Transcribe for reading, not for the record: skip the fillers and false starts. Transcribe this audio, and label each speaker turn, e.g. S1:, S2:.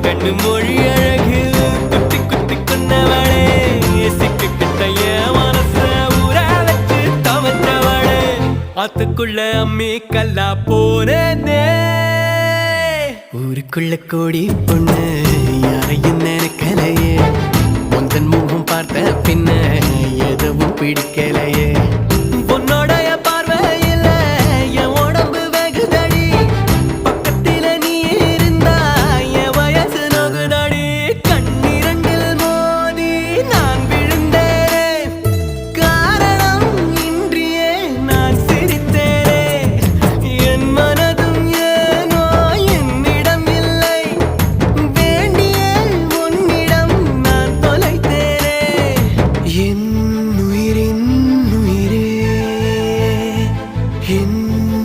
S1: கண்ணு மொழி அழகு குத்தி குத்தி கொன்னவளே சிக்கிக்கிட்ட என் மனச ஊற வச்சு தவற்றவளே ஆத்துக்குள்ள அம்மி கல்லா போனே ஊருக்குள்ள கோடி பொண்ணு யாரையும் நினைக்கலையே முந்தன் முகம் பார்த்த பின்ன எதுவும் பிடிக்கலையே